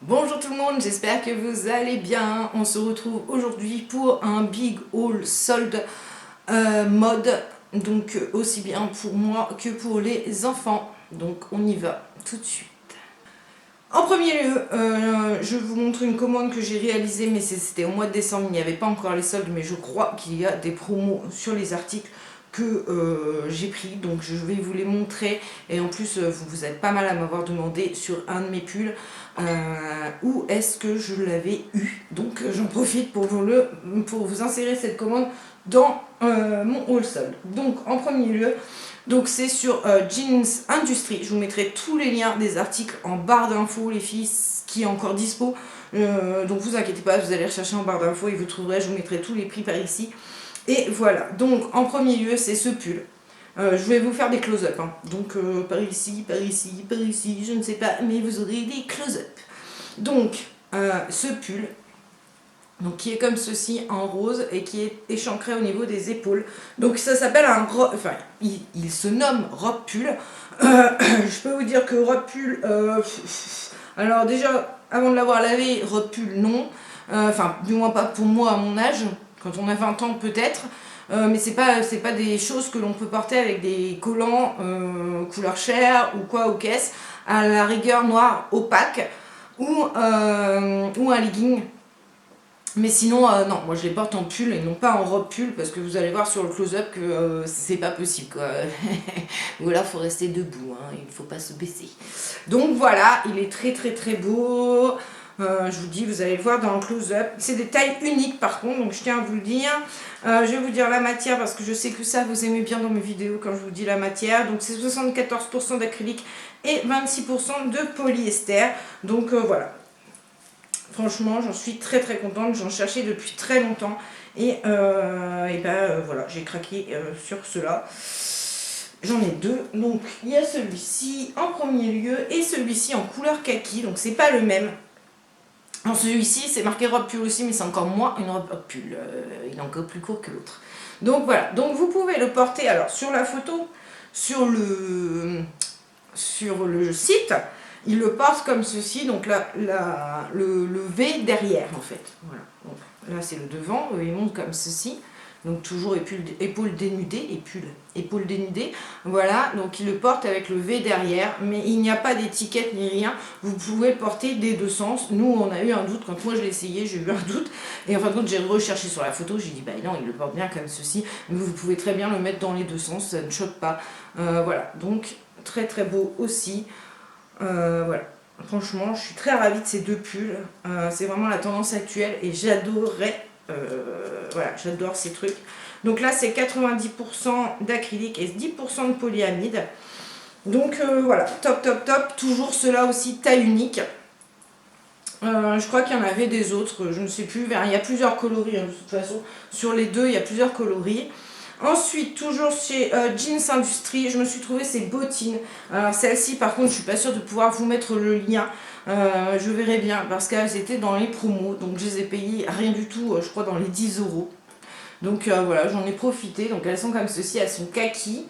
Bonjour tout le monde, j'espère que vous allez bien. On se retrouve aujourd'hui pour un big haul solde mode, donc aussi bien pour moi que pour les enfants. Donc on y va tout de suite. En premier lieu, je vous montre une commande que j'ai réalisée, mais c'était au mois de décembre, il n'y avait pas encore les soldes, mais je crois qu'il y a des promos sur les articles que j'ai pris, donc je vais vous les montrer. Et en plus, vous êtes pas mal à m'avoir demandé sur un de mes pulls où est-ce que je l'avais eu. Donc j'en profite pour vous insérer cette commande dans mon haul solde. Donc en premier lieu, donc c'est sur Jeans Industrie. Je vous mettrai tous les liens des articles en barre d'infos, les filles, qui est encore dispo. Donc vous inquiétez pas, vous allez rechercher en barre d'infos et vous trouverez, je vous mettrai tous les prix par ici. Et voilà, donc en premier lieu, c'est ce pull. Je vais vous faire des close-up. Hein. Donc par ici, par ici, par ici, je ne sais pas, mais vous aurez des close-up. Donc ce pull, donc qui est comme ceci en rose et qui est échancré au niveau des épaules. Donc ça s'appelle un robe, enfin il se nomme robe pull. Je peux vous dire que robe pull, alors déjà avant de l'avoir lavé, robe pull non, enfin du moins pas pour moi à mon âge, quand on a 20 ans peut-être. Mais c'est pas des choses que l'on peut porter avec des collants couleur chair ou quoi ou qu'est-ce, à la rigueur noire opaque ou un legging. Mais sinon, non, moi je les porte en pull et non pas en robe pull parce que vous allez voir sur le close-up que c'est pas possible quoi. Ou alors faut rester debout, hein, il ne faut pas se baisser. Donc voilà, il est très très très beau. Je vous dis, vous allez le voir dans le close-up. C'est des tailles uniques par contre, donc je tiens à vous le dire. Je vais vous dire la matière parce que je sais que ça vous aimez bien dans mes vidéos quand je vous dis la matière. Donc c'est 74% d'acrylique et 26% de polyester. Donc voilà. Franchement, j'en suis très très contente, j'en cherchais depuis très longtemps et voilà, j'ai craqué sur cela. J'en ai deux, donc il y a celui-ci en premier lieu et celui-ci en couleur kaki, donc c'est pas le même. En celui-ci, c'est marqué robe pull aussi, mais c'est encore moins une robe pull, il est encore plus court que l'autre. Donc voilà, donc vous pouvez le porter, alors sur la photo, sur le site, il le porte comme ceci, donc là, le V derrière en fait. Voilà. Donc, là c'est le devant, il monte comme ceci. Donc toujours épaules dénudées, épaules dénudées. Voilà, donc il le porte avec le V derrière, mais il n'y a pas d'étiquette ni rien. Vous pouvez le porter des deux sens. Nous, on a eu un doute, quand moi je l'ai essayé, j'ai eu un doute. Et en fin de compte, j'ai recherché sur la photo, j'ai dit, bah non, il le porte bien comme ceci. Mais vous pouvez très bien le mettre dans les deux sens, ça ne choque pas. Voilà, donc très très beau aussi. Voilà, franchement je suis très ravie de ces deux pulls, c'est vraiment la tendance actuelle et j'adorerais, voilà, j'adore ces trucs. Donc là c'est 90% d'acrylique et 10% de polyamide. Donc voilà, top top top, toujours ceux-là aussi taille unique. Je crois qu'il y en avait des autres, je ne sais plus, il y a plusieurs coloris, hein, de toute façon sur les deux il y a plusieurs coloris. Ensuite, toujours chez Jeans Industrie, je me suis trouvé ces bottines. Alors celles-ci, par contre, je suis pas sûre de pouvoir vous mettre le lien. Je verrai bien parce qu'elles étaient dans les promos. Donc je les ai payées rien du tout, je crois dans les 10 euros. Donc voilà, j'en ai profité. Donc elles sont comme ceci, elles sont kaki.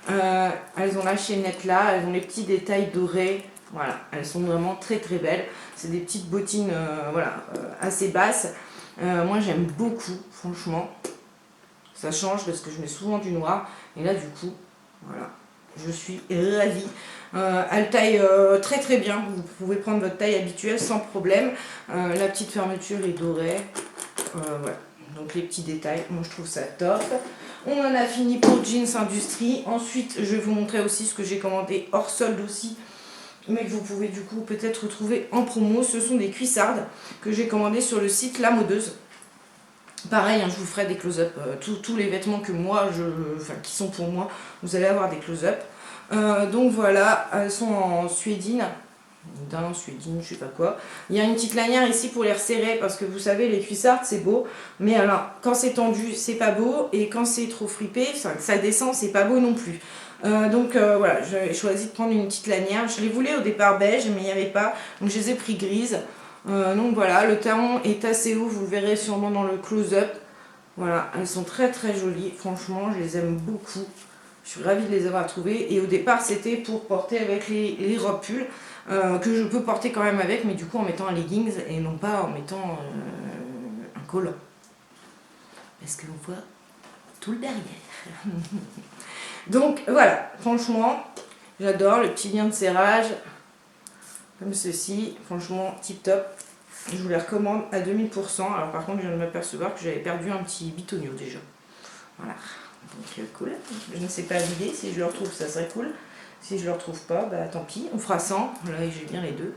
Elles ont la chaînette là, elles ont les petits détails dorés. Voilà, elles sont vraiment très très belles. C'est des petites bottines voilà, assez basses. Moi j'aime beaucoup, franchement. Ça change parce que je mets souvent du noir. Et là, du coup, voilà, je suis ravie. Elle taille très très bien. Vous pouvez prendre votre taille habituelle sans problème. La petite fermeture est dorée. Voilà. Donc les petits détails, moi je trouve ça top. On en a fini pour Jeans Industrie. Ensuite, je vais vous montrer aussi ce que j'ai commandé hors solde aussi, mais que vous pouvez du coup peut-être retrouver en promo. Ce sont des cuissardes que j'ai commandées sur le site La Modeuse. Pareil, hein, je vous ferai des close-up, tous les vêtements que moi, qui sont pour moi, vous allez avoir des close-up. Donc voilà, elles sont en suédine, d'un suédine, je sais pas quoi. Il y a une petite lanière ici pour les resserrer parce que vous savez, les cuissardes c'est beau, mais alors quand c'est tendu, c'est pas beau, et quand c'est trop fripé, ça descend, c'est pas beau non plus. Donc voilà, j'ai choisi de prendre une petite lanière. Je les voulais au départ beige, mais il n'y avait pas, donc je les ai pris grises. Donc voilà, le talon est assez haut, vous le verrez sûrement dans le close-up. Voilà, elles sont très très jolies, franchement, je les aime beaucoup. Je suis ravie de les avoir trouvées. Et au départ, c'était pour porter avec les robes pulls. que je peux porter quand même avec, mais du coup en mettant un leggings et non pas en mettant un collant. Parce qu'on voit tout le derrière. Donc voilà, franchement, j'adore le petit lien de serrage, comme ceci, franchement tip top. Je vous les recommande à 2000%. Alors par contre, je viens de m'apercevoir que j'avais perdu un petit bitonio déjà. Voilà, donc cool. Je ne sais pas l'idée, si je le retrouve, ça serait cool. Si je le retrouve pas, bah tant pis, on fera 100. Là, j'ai bien les deux.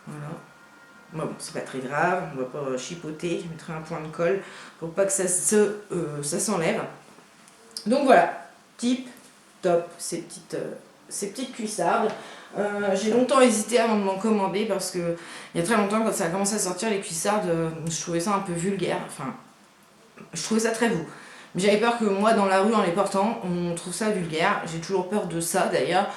Voilà. Bon, c'est pas très grave, on va pas chipoter. Je mettrai un point de colle pour pas que ça s'enlève. Donc voilà, tip top, ces petites cuissardes. J'ai longtemps hésité avant de m'en commander parce que il y a très longtemps, quand ça a commencé à sortir les cuissardes, je trouvais ça un peu vulgaire. Enfin, je trouvais ça très beau. Mais j'avais peur que moi, dans la rue, en les portant, on trouve ça vulgaire. J'ai toujours peur de ça d'ailleurs.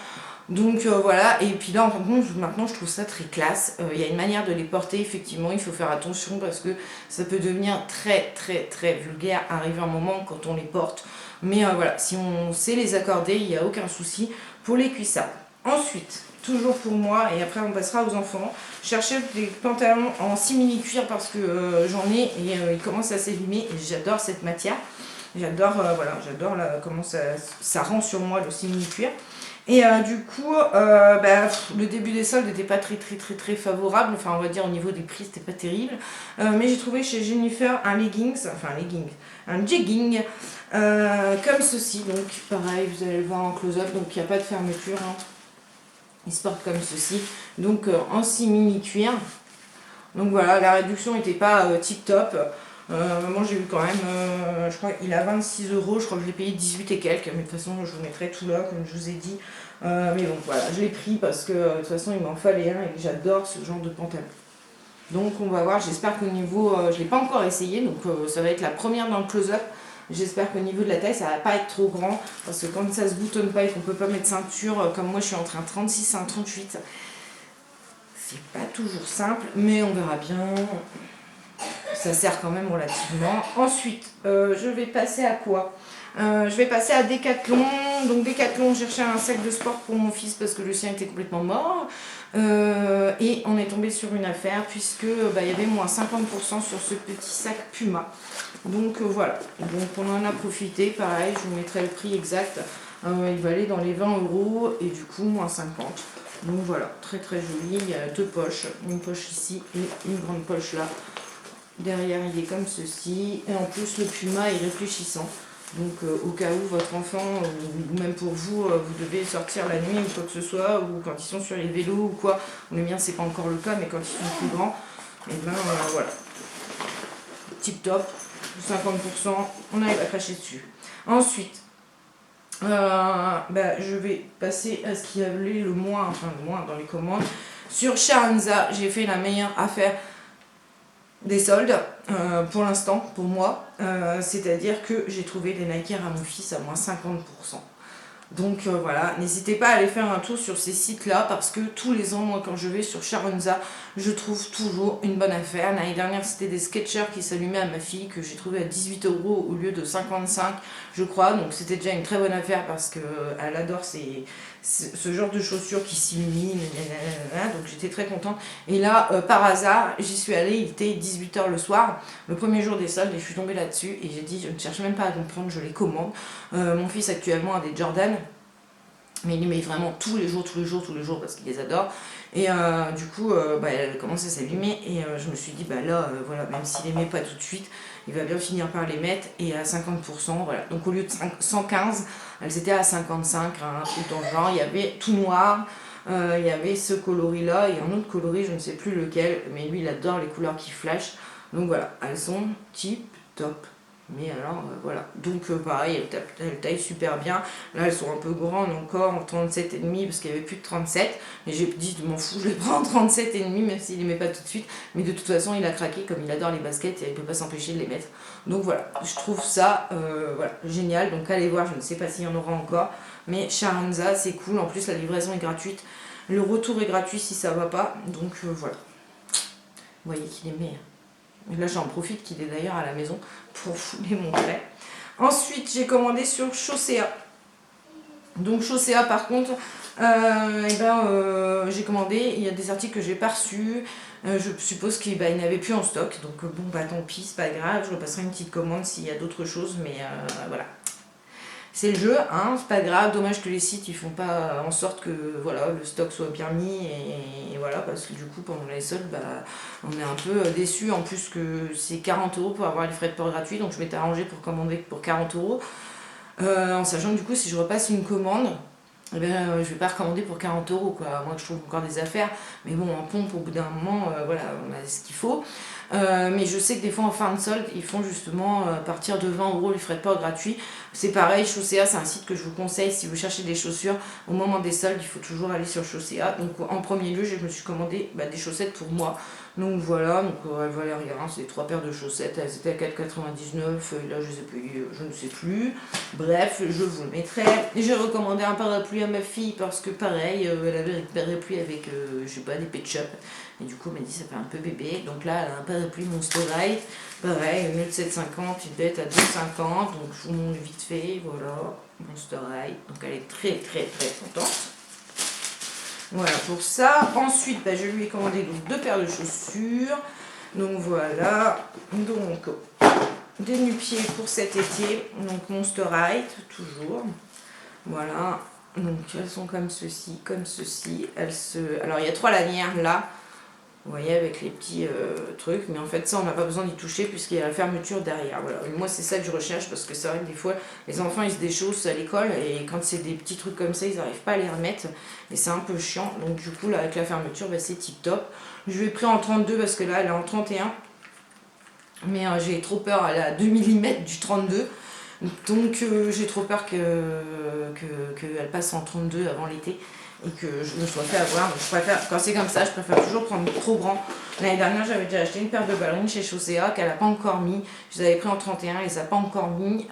Donc voilà, et puis là en fin de compte, maintenant je trouve ça très classe. Il y a une manière de les porter, effectivement, il faut faire attention parce que ça peut devenir très très très vulgaire, arriver un moment quand on les porte. Mais voilà, si on sait les accorder, il n'y a aucun souci pour les cuissards. Ensuite, toujours pour moi, et après on passera aux enfants, chercher des pantalons en simili-cuir parce que j'en ai et ils commencent à s'élimer et j'adore cette matière. J'adore voilà, j'adore comment ça rend sur moi le simili-cuir. Et du coup, le début des soldes n'était pas très favorable. Enfin, on va dire au niveau des prix, c'était pas terrible. Mais j'ai trouvé chez Jennifer un un jegging, comme ceci. Donc, pareil, vous allez le voir en close-up. Donc, il n'y a pas de fermeture. Hein. Il se porte comme ceci. Donc, en simili cuir. Donc voilà, la réduction n'était pas tip top. Moi j'ai eu quand même, je crois qu'il a 26 €, je crois que je l'ai payé 18 et quelques, mais de toute façon je vous mettrai tout là comme je vous ai dit. Mais bon voilà, je l'ai pris parce que de toute façon il m'en fallait un et j'adore ce genre de pantalon. Donc on va voir, j'espère qu'au niveau, je ne l'ai pas encore essayé, donc ça va être la première dans le close-up. J'espère qu'au niveau de la taille ça va pas être trop grand, parce que quand ça se boutonne pas et qu'on peut pas mettre ceinture, comme moi je suis entre un 36 et un 38, c'est pas toujours simple, mais on verra bien. Ça sert quand même relativement. Ensuite, je vais passer à quoi? Je vais passer à Decathlon. Donc Decathlon, j'ai cherché un sac de sport pour mon fils parce que le sien était complètement mort. Et on est tombé sur une affaire puisque il y avait moins 50% sur ce petit sac Puma. Donc voilà, donc on en a profité. Pareil, je vous mettrai le prix exact. Il valait dans les 20 € et du coup moins 50. Donc voilà, très très joli. Il y a deux poches, une poche ici et une grande poche là. Derrière, il est comme ceci. Et en plus, le Puma est réfléchissant. Donc, au cas où votre enfant, ou même pour vous, vous devez sortir la nuit ou quoi que ce soit, ou quand ils sont sur les vélos ou quoi. Le mien, c'est pas encore le cas, mais quand ils sont plus grands, et ben voilà. Tip top, 50%, on arrive à cracher dessus. Ensuite, je vais passer à ce qui avait le moins dans les commandes. Sur Sharanza, j'ai fait la meilleure affaire des soldes pour l'instant pour moi, c'est-à-dire que j'ai trouvé des Nike Air à mon fils à moins 50%. Donc voilà, n'hésitez pas à aller faire un tour sur ces sites-là parce que tous les ans, moi quand je vais sur Sharonza, je trouve toujours une bonne affaire. L'année dernière, c'était des Skechers qui s'allumaient à ma fille que j'ai trouvé à 18 € au lieu de 55, je crois. Donc c'était déjà une très bonne affaire parce qu'elle adore ce genre de chaussures qui s'illuminent. Donc j'étais très contente. Et là, par hasard, j'y suis allée, il était 18 h le soir, le premier jour des soldes, et je suis tombée là-dessus et j'ai dit, je ne cherche même pas à comprendre, je les commande. Mon fils actuellement a des Jordan. Mais il les met vraiment tous les jours parce qu'il les adore. Et du coup, elle commence à s'allumer et je me suis dit, voilà, même s'il les met pas tout de suite, il va bien finir par les mettre et à 50%, voilà. Donc au lieu de 115, elles étaient à 55, un truc dans le genre. Il y avait tout noir, il y avait ce coloris-là et un autre coloris, je ne sais plus lequel, mais lui il adore les couleurs qui flashent. Donc voilà, elles sont tip top. Mais alors voilà, donc pareil, elles taillent super bien. Là elles sont un peu grandes encore en 37,5 parce qu'il n'y avait plus de 37. Mais j'ai dit, je m'en fous, je les prends en 37,5 même s'il ne les met pas tout de suite. Mais de toute façon il a craqué, comme il adore les baskets et il ne peut pas s'empêcher de les mettre. Donc voilà, je trouve ça génial. Donc allez voir, je ne sais pas s'il y en aura encore. Mais Sharanza c'est cool, en plus la livraison est gratuite. Le retour est gratuit si ça va pas. Donc voilà, vous voyez qu'il est meilleur. Et là j'en profite qu'il est d'ailleurs à la maison pour vous les montrer. Ensuite j'ai commandé sur Chaussea. Donc Chaussea par contre, j'ai commandé, il y a des articles que j'ai pas reçus, je suppose qu'il n'avait plus en stock, donc bon bah tant pis, c'est pas grave, je repasserai une petite commande s'il y a d'autres choses, mais voilà. C'est le jeu, hein, c'est pas grave, dommage que les sites ils font pas en sorte que voilà, le stock soit bien mis et voilà, parce que du coup pendant les soldes on est un peu déçus, en plus que c'est 40 € pour avoir les frais de port gratuits, donc je m'étais arrangé pour commander pour 40 €, en sachant que du coup si je repasse une commande, je vais pas recommander pour 40 € quoi, à moins que je trouve encore des affaires, mais bon en pompe au bout d'un moment, voilà, on a ce qu'il faut. Mais je sais que des fois en fin de solde ils font justement à partir de 20 € les frais de port gratuits. C'est pareil, Chaussea c'est un site que je vous conseille si vous cherchez des chaussures au moment des soldes, il faut toujours aller sur Chaussea. Donc en premier lieu je me suis commandé des chaussettes pour moi, donc voilà, donc elles valaient rien, c'est 3 paires de chaussettes, elles étaient à 4,99 et là je les ai payées, je ne sais plus, bref je vous le mettrai. J'ai recommandé un parapluie à ma fille parce que pareil, elle avait un parapluie avec je sais pas, des pet shop. Et du coup, elle m'a dit ça fait un peu bébé. Donc là, elle a un parapluie Monsterite. Pareil, au lieu de 7,50, il doit être à 2,50. Donc je vous montre vite fait. Voilà, Monsterite. Donc elle est très très très contente. Voilà pour ça. Ensuite, je lui ai commandé donc 2 paires de chaussures. Donc voilà. Donc des nu-pieds pour cet été. Donc Monsterite, toujours. Voilà. Donc elles sont comme ceci, comme ceci. Alors il y a 3 lanières là. Vous voyez, avec les petits trucs, mais en fait ça on n'a pas besoin d'y toucher puisqu'il y a la fermeture derrière. Voilà. Et moi c'est ça que je recherche, parce que c'est vrai que des fois les enfants ils se déchaussent à l'école et quand c'est des petits trucs comme ça ils n'arrivent pas à les remettre et c'est un peu chiant. Donc du coup là avec la fermeture c'est tip top. Je l'ai pris en 32 parce que là elle est en 31, mais j'ai trop peur, elle est à 2 mm du 32. Donc j'ai trop peur qu'elle passe en 32 avant l'été et que je me sois fait avoir. Donc je préfère, quand c'est comme ça, je préfère toujours prendre trop grand. L'année dernière, j'avais déjà acheté une paire de ballerines chez Chaussea qu'elle n'a pas encore mis. Je les avais pris en 31, elle les a pas encore mis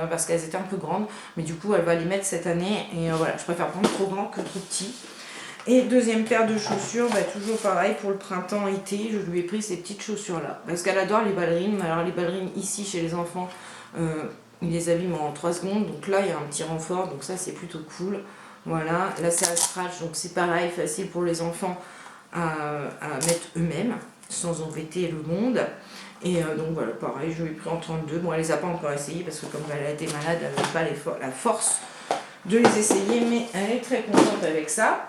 parce qu'elles étaient un peu grandes. Mais du coup, elle va les mettre cette année. Et voilà, je préfère prendre trop grand que trop petit. Et deuxième paire de chaussures, toujours pareil pour le printemps-été, je lui ai pris ces petites chaussures-là. Parce qu'elle adore les ballerines. Alors les ballerines ici chez les enfants, ils les abîment en 3 secondes. Donc là, il y a un petit renfort, donc ça c'est plutôt cool. Voilà, là c'est à scratch, donc c'est pareil, facile pour les enfants à mettre eux-mêmes, sans embêter le monde. Et donc voilà, pareil, je lui ai pris en 32. Bon, elle les a pas encore essayées parce que comme elle a été malade, elle n'avait pas la force de les essayer, mais elle est très contente avec ça.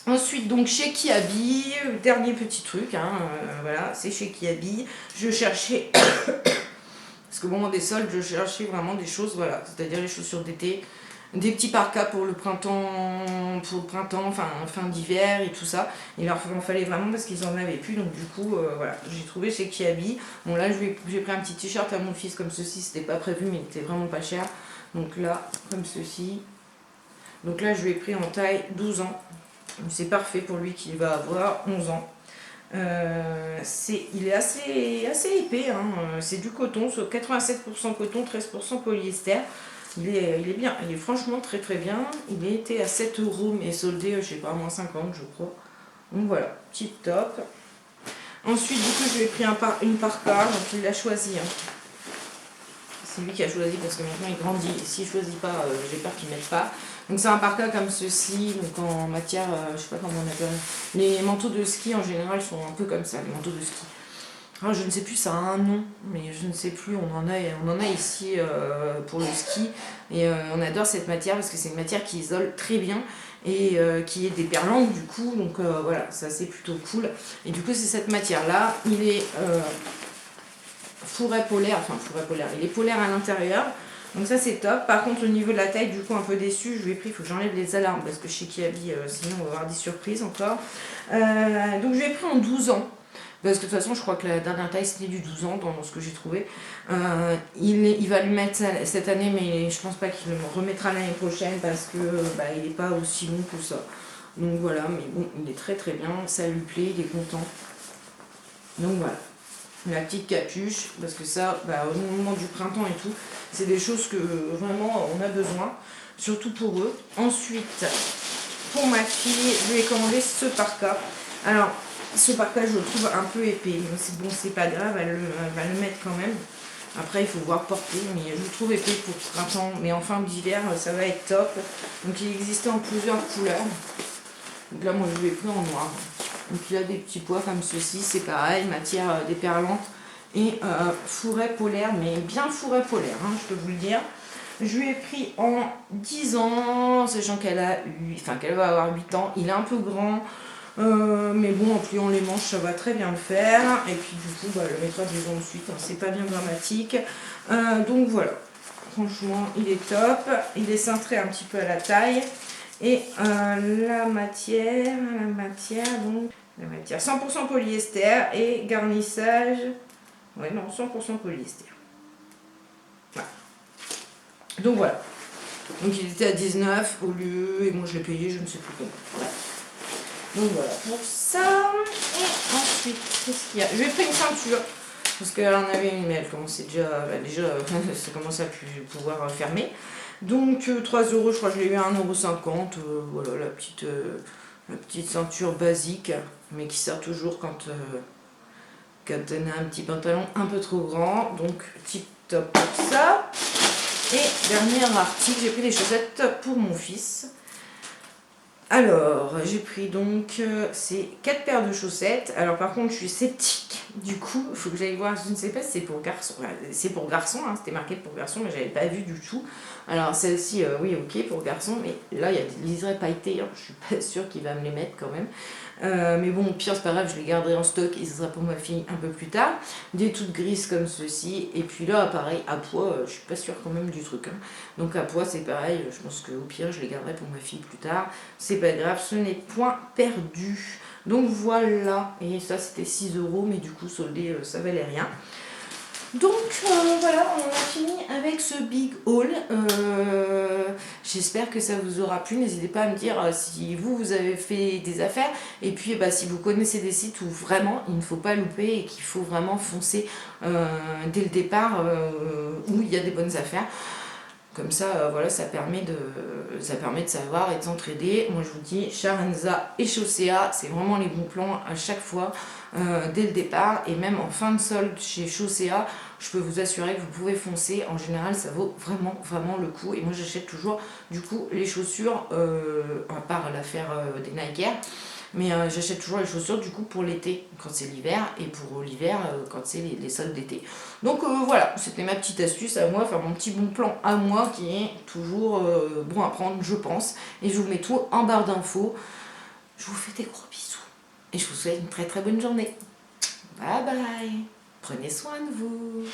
Ensuite, donc chez Kiabi, dernier petit truc, voilà, c'est chez Kiabi. Je cherchais, parce qu'au moment des soldes, je cherchais vraiment des choses, voilà, c'est-à-dire les chaussures d'été, des petits parkas pour le printemps, enfin fin d'hiver et tout ça. Il leur en fallait vraiment parce qu'ils en avaient plus, donc du coup, voilà, j'ai trouvé chez Kiabi. Bon là, j'ai pris un petit t-shirt à mon fils comme ceci, c'était pas prévu, mais il était vraiment pas cher. Donc là, comme ceci. Donc là, je lui ai pris en taille 12 ans. C'est parfait pour lui qui va avoir 11 ans. Il est assez épais, c'est du coton, 87% coton, 13% polyester. Il est bien, il est franchement très très bien. Il était à 7 €, mais soldé, je sais pas, moins 50 je crois. Donc voilà, tip top. Ensuite, du coup, je lui ai pris une parka, donc il l'a choisi. C'est lui qui a choisi parce que maintenant il grandit. Et s'il ne choisit pas, j'ai peur qu'il ne mette pas. Donc c'est un parka comme ceci, donc en matière, je sais pas comment on appelle. Les manteaux de ski en général sont un peu comme ça, les manteaux de ski. Alors, je ne sais plus, ça a un nom, mais je ne sais plus, on en a ici pour le ski. Et on adore cette matière parce que c'est une matière qui isole très bien et qui est déperlante du coup. Donc voilà, ça c'est plutôt cool. Et du coup c'est cette matière-là, il est fourré polaire, il est polaire à l'intérieur. Donc ça c'est top. Par contre au niveau de la taille, du coup un peu déçu, je lui ai pris, il faut que j'enlève les alarmes parce que chez Kiabi, sinon on va avoir des surprises encore. Donc je lui ai pris en 12 ans. Parce que de toute façon je crois que la dernière taille c'était du 12 ans dans ce que j'ai trouvé. Il va lui mettre cette année, mais je pense pas qu'il le remettra l'année prochaine parce que il n'est pas aussi long que ça. Donc voilà, mais bon, il est très très bien, ça lui plaît, il est content. Donc voilà. La petite capuche, parce que ça, au moment du printemps et tout, c'est des choses que vraiment on a besoin, surtout pour eux. Ensuite, pour ma fille, je lui ai commandé ce parka. Alors, ce parka, je le trouve un peu épais, mais c'est bon, c'est pas grave, elle va le mettre quand même. Après, il faut voir porter, mais je le trouve épais pour printemps. Mais en fin d'hiver, ça va être top. Donc, il existait en plusieurs couleurs. Donc là, moi, je l'ai pris en noir. Donc, il y a des petits pois comme ceci. C'est pareil, matière déperlante et fourré polaire, mais bien fourré polaire, hein, je peux vous le dire. Je lui ai pris en 10 ans, sachant qu'elle va avoir 8 ans. Il est un peu grand. Mais bon, en pliant les manches, ça va très bien le faire. Et puis du coup, bah, le mettra des ans ensuite, hein, c'est pas bien dramatique. Donc voilà, franchement, il est top. Il est cintré un petit peu à la taille. Et la matière 100% polyester et garnissage. Ouais, non, 100% polyester. Voilà. Donc voilà. Donc il était à 19 au lieu, et moi je l'ai payé, je ne sais plus comment. Voilà. Donc voilà pour ça. Et ensuite, qu'est-ce qu'il y a? Je vais prendre une ceinture. Parce qu'elle en avait une, mais elle commençait déjà ça commençait à plus pouvoir fermer. Donc 3 euros, je crois que je l'ai eu à 1,50 €. Voilà la petite ceinture basique, mais qui sert toujours quand on a un petit pantalon un peu trop grand. Donc tip top pour ça. Et dernier article, j'ai pris des chaussettes pour mon fils. Alors, j'ai pris donc ces 4 paires de chaussettes. Alors par contre, je suis sceptique. Du coup, il faut que j'aille voir, je ne sais pas si c'est pour garçon. C'est pour garçon, hein, c'était marqué pour garçon, mais je n'avais pas vu du tout. Alors celle-ci, oui, ok, pour garçon, mais là, il y a des liserés pailletés. Hein, je suis pas sûre qu'il va me les mettre quand même. Mais bon, au pire, c'est pas grave, je les garderai en stock et ce sera pour ma fille un peu plus tard. Des toutes grises comme ceci. Et puis là, pareil, à poids, je suis pas sûre quand même du truc. Hein. Donc à poids, c'est pareil, je pense qu'au pire, je les garderai pour ma fille plus tard. C'est pas grave, ce n'est point perdu. Donc voilà, et ça c'était 6 €, mais du coup, soldé, ça valait rien. Donc voilà, on a fini avec ce big haul. J'espère que ça vous aura plu. N'hésitez pas à me dire si vous avez fait des affaires. Et puis si vous connaissez des sites où vraiment il ne faut pas louper et qu'il faut vraiment foncer dès le départ où il y a des bonnes affaires. Comme ça, voilà, ça permet de savoir et de s'entraider. Moi, je vous dis, Charenza et Chaussea, c'est vraiment les bons plans à chaque fois, dès le départ. Et même en fin de solde chez Chaussea, je peux vous assurer que vous pouvez foncer. En général, ça vaut vraiment, vraiment le coup. Et moi, j'achète toujours, du coup, les chaussures, à part l'affaire des Nike Air. Mais j'achète toujours les chaussures du coup pour l'été quand c'est l'hiver et pour l'hiver quand c'est les soldes d'été. Donc voilà, c'était ma petite astuce à moi, enfin mon petit bon plan à moi qui est toujours bon à prendre je pense. Et je vous mets tout en barre d'infos. Je vous fais des gros bisous et je vous souhaite une très très bonne journée. Bye bye, prenez soin de vous.